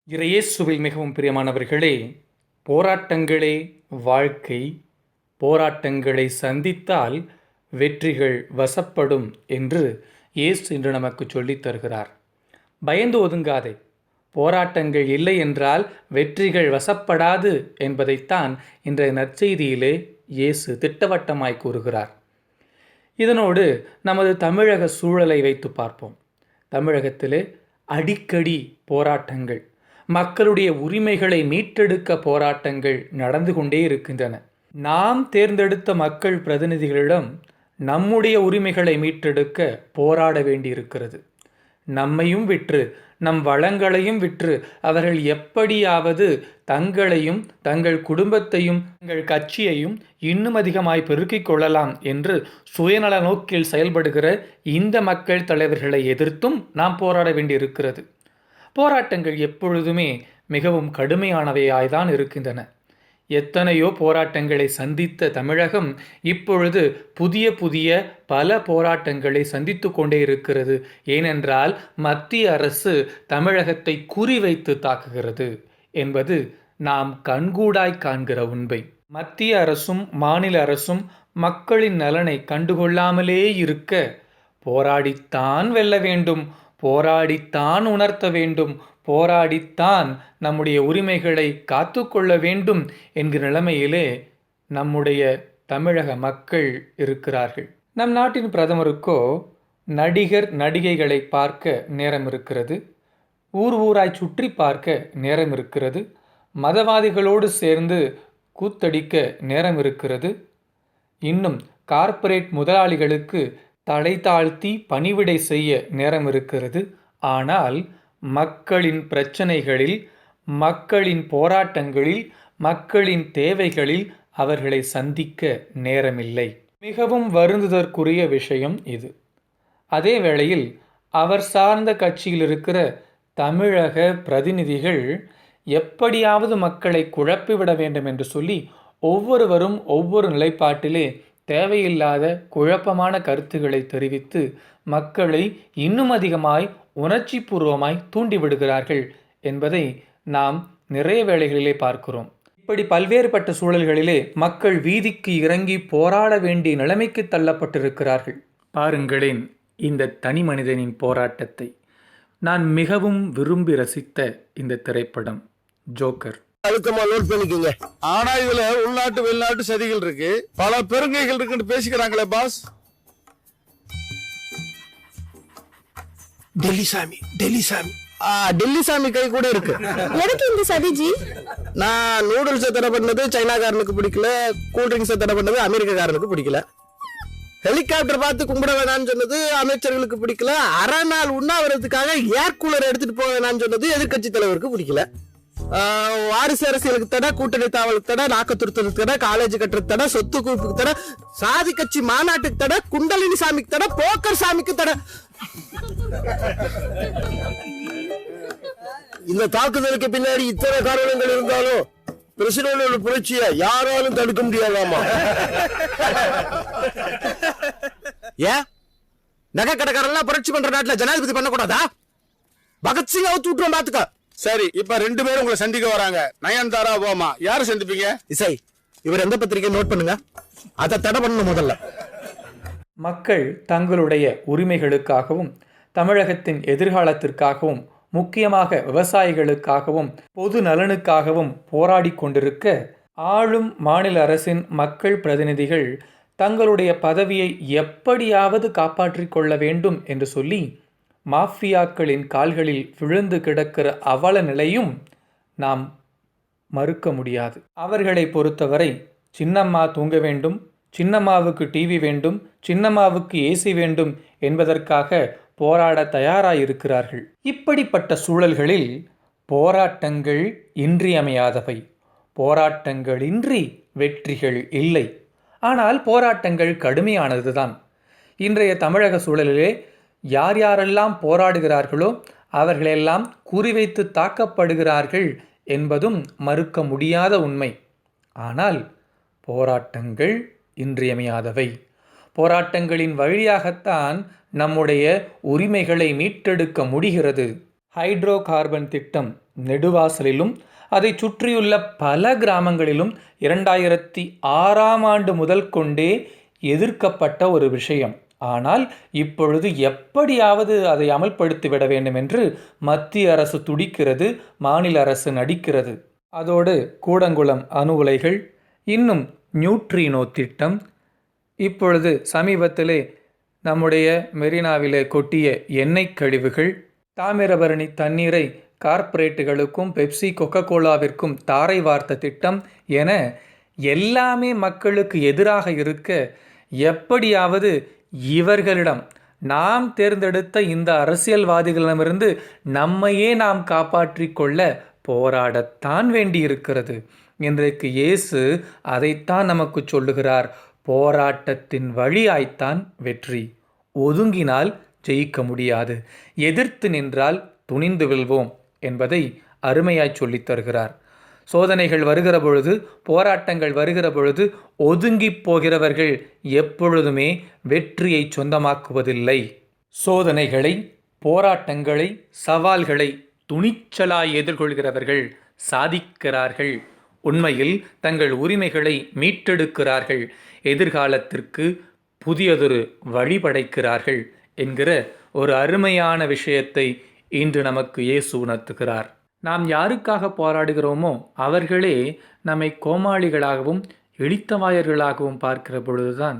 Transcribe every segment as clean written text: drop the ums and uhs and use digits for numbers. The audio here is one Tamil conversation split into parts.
இறையேசுவில் மிகவும் பிரியமானவர்களே, போராட்டங்களே வாழ்க்கை. போராட்டங்களை சந்தித்தால் வெற்றிகள் வசப்படும் என்று இயேசு இன்று நமக்கு சொல்லித் தருகிறார். பயந்து ஒதுங்காதே. போராட்டங்கள் இல்லை என்றால் வெற்றிகள் வசப்படாது என்பதைத்தான் இன்றைய நற்செய்தியிலே இயேசு திட்டவட்டமாய் கூறுகிறார். இதனோடு நமது தமிழக சூழலை வைத்து பார்ப்போம். தமிழகத்திலே அடிக்கடி போராட்டங்கள், மக்களுடைய உரிமைகளை மீட்டெடுக்க போராட்டங்கள் நடந்து கொண்டே இருக்கின்றன. நாம் தேர்ந்தெடுத்த மக்கள் பிரதிநிதிகளிடம் நம்முடைய உரிமைகளை மீட்டெடுக்க போராட வேண்டியிருக்கிறது. நம்மையும் விற்று, நம் வளங்களையும் விற்று அவர்கள் எப்படியாவது தங்களையும் தங்கள் குடும்பத்தையும் தங்கள் கட்சியையும் இன்னும் அதிகமாய் பெருக்கிக் கொள்ளலாம் என்று சுயநல நோக்கில் செயல்படுகிற இந்த மக்கள் தலைவர்களை எதிர்த்தும் நாம் போராட வேண்டியிருக்கிறது. போராட்டங்கள் எப்பொழுதுமே மிகவும் கடுமையானவையாய்தான் இருக்கின்றன. எத்தனையோ போராட்டங்களை சந்தித்த தமிழகம் இப்பொழுது புதிய புதிய பல போராட்டங்களை சந்தித்து கொண்டே இருக்கிறது. ஏனென்றால் மத்திய அரசு தமிழகத்தை குறிவைத்து தாக்குகிறது என்பது நாம் கண்கூடாய் காண்கிற உண்மை. மத்திய அரசும் மாநில அரசும் மக்களின் நலனை கண்டுகொள்ளாமலே இருக்க போராடித்தான் வெல்ல வேண்டும், போராடித்தான் உணர்த்த வேண்டும், போராடித்தான் நம்முடைய உரிமைகளை காத்து கொள்ள வேண்டும் என்கிற நிலைமையிலே நம்முடைய தமிழக மக்கள் இருக்கிறார்கள். நம் நாட்டின் பிரதமருக்கோ நடிகர் நடிகைகளை பார்க்க நேரம் இருக்கிறது, ஊர் ஊராய் சுற்றி பார்க்க நேரம் இருக்கிறது, மதவாதிகளோடு சேர்ந்து கூத்தடிக்க நேரம் இருக்கிறது, இன்னும் கார்ப்பரேட் முதலாளிகளுக்கு தலை தாழ்த்தி பணிவிடை செய்ய நேரம் இருக்கிறது. ஆனால் மக்களின் பிரச்சனைகளில், மக்களின் போராட்டங்களில், மக்களின் தேவைகளில் அவர்களை சந்திக்க நேரமில்லை. மிகவும் வருந்துதற்குரிய விஷயம் இது. அதே வேளையில் அவர் சார்ந்த கட்சியில் இருக்கிற தமிழக பிரதிநிதிகள் எப்படியாவது மக்களை குழப்பிவிட வேண்டும் என்று சொல்லி ஒவ்வொருவரும் ஒவ்வொரு நிலைப்பாட்டிலே தேவையில்லாத குழப்பமான கருத்துக்களை தெரிவித்து மக்களை இன்னும் அதிகமாய் உணர்ச்சி பூர்வமாய் தூண்டிவிடுகிறார்கள் என்பதை நாம் நிறைய வேளைகளிலே பார்க்கிறோம். இப்படி பல்வேறுபட்ட சூழல்களிலே மக்கள் வீதிக்கு இறங்கி போராட வேண்டிய நிலைமைக்கு தள்ளப்பட்டிருக்கிறார்கள். பாருங்களேன் இந்த தனி மனிதனின் போராட்டத்தை. நான் மிகவும் விரும்பி ரசித்த இந்த திரைப்படம் ஜோக்கர். அழுத்தமா நோட் பண்ணிக்கோங்க. ஆனா இதுல உள்நாட்டு வெளிநாட்டு சதிகள் இருக்கு, பல பெருங்கைகள் இருக்குன்னு பேசிக்கிறாங்களே பாஸ். டெல்லி சாமி டெல்லி சாமி கை கூட இருக்கு. எதுக்கு இந்த சதி ஜி? நான் நூடுல்ஸ் தடை பண்ணது சைனாக்காரனுக்கு பிடிக்கல, கூல்ட்ரிங்க்ஸ் தடை பண்ணது அமெரிக்காரனுக்கு பிடிக்கல, ஹெலிகாப்டர் பார்த்து கும்பிட வேணாம்னு சொன்னது அமைச்சர்களுக்கு பிடிக்கல, அரை நாள் உண்ணாவிரத்துக்காக ஏர் கூலர் எடுத்துட்டு போக வேணாம்னு சொன்னது எதிர்கட்சி தலைவருக்கு பிடிக்கல, வாரிசு அரசியலுக்கு தடை, கூட்டணி தாவலுக்கு தடை, நாக்க துருத்தலுக்கு தடை, காலேஜ் கட்டுறதுக்கு தடை, சொத்து குவிப்புக்கு தடை, சாதி கட்சி மாநாட்டுக்கு தடை, குண்டலினி சாமிக்கு தடை, போக்கர் சாமிக்கு தடை. இந்த தாக்குதலுக்கு பின்னாடி இத்தனை காரணங்கள் இருந்தாலும் பிரசிடென்ட் புரட்சியை யாராலும் தடுக்க முடியாதாமா? ஏன் நகை கடைக்காரெல்லாம் புரட்சி பண்ற நாட்டுல ஜனாதிபதி பண்ணக்கூடாதா? பகத்சிங் அவுத்து விட்டுரும் பாத்துக்க. சரி, இப்ப ரெண்டு பேரும் உங்களை சந்திக்க வராங்க, நயன்தாரா ஓமா. யாரு சந்திப்பீங்க? இசை. இவர் எந்த பத்திரிகை நோட் பண்ணுங்க, அதை தடை பண்ணணும் முதல்ல. மக்கள் தங்களுடைய உரிமைகளுக்காகவும் தமிழகத்தின் எதிர்காலத்திற்காகவும் முக்கியமாக விவசாயிகளுக்காகவும் பொது நலனுக்காகவும் போராடி கொண்டிருக்க ஆளும் மாநில அரசின் மக்கள் பிரதிநிதிகள் தங்களுடைய பதவியை எப்படியாவது காப்பாற்றிக் கொள்ள வேண்டும் என்று சொல்லி மாஃபியாக்களின் கால்களில் விழுந்து கிடக்கிற அவல நிலையும் நாம் மறுக்க முடியாது. அவர்களை பொறுத்தவரை சின்னம்மா தூங்க வேண்டும், சின்னம்மாவுக்கு டிவி வேண்டும், சின்னம்மாவுக்கு ஏசி வேண்டும் என்பதற்காக போராட தயாராயிருக்கிறார்கள். இப்படிப்பட்ட சூழல்களில் போராட்டங்கள் இன்றியமையாதவை. போராட்டங்களின்றி வெற்றிகள் இல்லை. ஆனால் போராட்டங்கள் கடுமையானதுதான். இன்றைய தமிழக சூழலிலே யார் யாரெல்லாம் போராடுகிறார்களோ அவர்களெல்லாம் குறிவைத்து தாக்கப்படுகிறார்கள் என்பதும் மறுக்க முடியாத உண்மை. ஆனால் போராட்டங்கள் இன்றியமையாதவை. போராட்டங்களின் வழியாகத்தான் நம்முடைய உரிமைகளை மீட்டெடுக்க முடிகிறது. ஹைட்ரோ கார்பன் திட்டம் நெடுவாசலிலும் அதை சுற்றியுள்ள பல கிராமங்களிலும் 2006 முதல் கொண்டே எதிர்க்கப்பட்ட ஒரு விஷயம். ஆனால் இப்பொழுது எப்படியாவது அதை அமல்படுத்திவிட வேண்டும் என்று மத்திய அரசு துடிக்கிறது, மாநில அரசு நடிக்கிறது. அதோடு கூடங்குளம் அணு உலைகள், இன்னும் நியூட்ரினோ திட்டம், இப்பொழுது சமீபத்திலே நம்முடைய மெரினாவிலே கொட்டிய எண்ணெய் கழிவுகள், தாமிரபரணி தண்ணீரை கார்ப்பரேட்டுகளுக்கும் பெப்சி கொக்கோகோலாவிற்கும் தாரை வார்த்த திட்டம் என எல்லாமே மக்களுக்கு எதிராக இருக்க, எப்படியாவது இவர்களிடம், நாம் தேர்ந்தெடுத்த இந்த அரசியல்வாதிகளிடமிருந்து நம்மையே நாம் காப்பாற்றிக் கொள்ள போராடத்தான் வேண்டியிருக்கிறது. இன்றைக்கு இயேசு அதைத்தான் நமக்கு சொல்லுகிறார். போராட்டத்தின் வழியாய்த்தான் வெற்றி. ஒதுங்கினால் ஜெயிக்க முடியாது, எதிர்த்து நின்றால் துணிந்து வெல்வோம் என்பதை அருமையாய் சொல்லித் தருகிறார். சோதனைகள் வருகிற பொழுது, போராட்டங்கள் வருகிற பொழுது ஒதுங்கி போகிறவர்கள் எப்பொழுதுமே வெற்றியை சொந்தமாக்குவதில்லை. சோதனைகளை, போராட்டங்களை, சவால்களை துணிச்சலாய் எதிர்கொள்கிறவர்கள் சாதிக்கிறார்கள். உண்மையில் தங்கள் உரிமைகளை மீட்டெடுக்கிறார்கள். எதிர்காலத்திற்கு புதியதொரு வழி படைக்கிறார்கள் என்கிற ஒரு அருமையான விஷயத்தை இன்று நமக்கு இயேசு உணர்த்துகிறார். நாம் யாருக்காக போராடுகிறோமோ அவர்களே நம்மை கோமாளிகளாகவும் எளித்தவாயர்களாகவும் பார்க்கிற பொழுதுதான்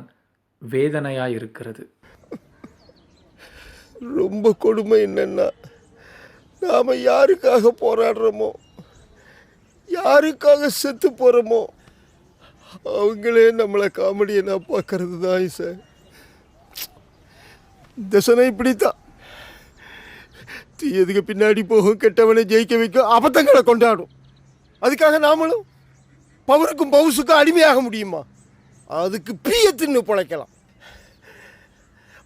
வேதனையாயிருக்கிறது. ரொம்ப கொடுமை என்னன்னா, நாம யாருக்காக போராடுறோமோ, யாருக்காக செத்து போறோமோ அவங்களே நம்மளை காமெடியனா பார்க்கறது தான் சார். தசனை இப்படித்தான், தீயதுக்கு பின்னாடி போகும், கெட்டவனை ஜெயிக்க வைக்கும், அபத்தங்களை கொண்டாடும். அதுக்காக நாமளும் பவருக்கும் பவுசுக்கும் அடிமையாக முடியுமா? அதுக்கு பியத்தின்னு பிழைக்கலாம்.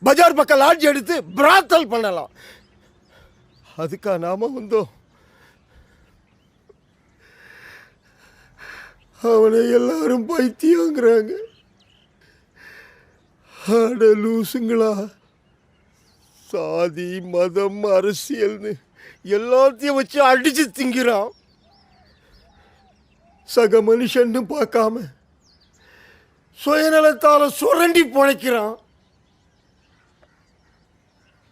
பஜார் பக்கம் லாட்ஜ் எடுத்து பிராத்தல் பண்ணலாம். அதுக்கா நாம வந்தோம்? அவனை எல்லாரும் பைத்தியங்கிறாங்க. அட லூசுங்களா, சாதி மதம் அரசியல்னு எல்லாத்தையும் வச்சு அடிச்சு திங்கிறான். சக மனுஷன்னு பார்க்காம சுயநலத்தால சுரண்டி பிழைக்கிறான்.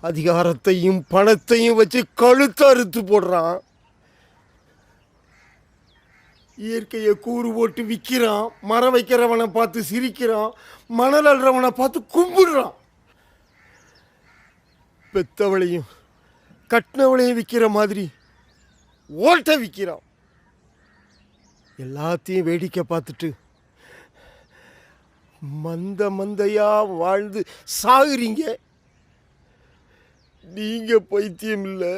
அதிகாரத்தையும் பணத்தையும் வச்சு கழுத்து அறுத்து போடுறான். இயற்கையை கூறு போட்டு விற்கிறான். மரம் வைக்கிறவனை பார்த்து சிரிக்கிறான். மணல் அல்றவனை பார்த்து கும்பிடுறான். பெத்தவளையும் கட்டினவளையும் விற்கிற மாதிரி ஓட்ட விற்கிறான். எல்லாத்தையும் வேடிக்கை பார்த்துட்டு மந்தையா வாழ்ந்து சாகுறீங்க. நீங்க பைத்தியம் இல்லை,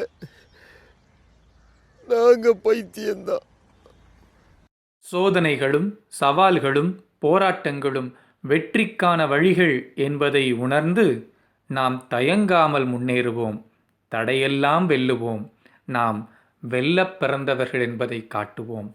நாங்க பைத்தியம்தான். சோதனைகளும் சவால்களும் போராட்டங்களும் வெற்றிக்கான வழிகள் என்பதை உணர்ந்து நாம் தயங்காமல் முன்னேறுவோம். தடையெல்லாம் வெல்லுவோம். நாம் வெல்லப் பிறந்தவர்கள் என்பதை காட்டுவோம்.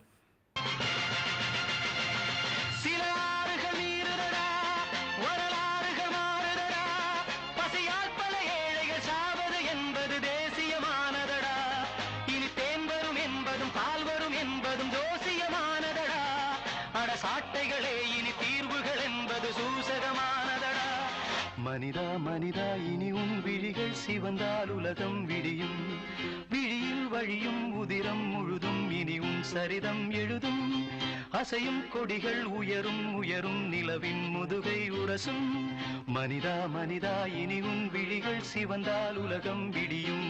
மனிதா மனிதா, இனி உன் விழிகள் சிவந்தால் உலகம் விடியும். விழியில் வழியும் உதிரம் முழுதும் இனி உன் சரிதம் எழுதும். அசையும் கொடிகள் உயரும் உயரும், நிலவின் முதுகை உரசும். மனிதா மனிதா, இனி உன் விழிகள் சிவந்தால் உலகம் விடியும்.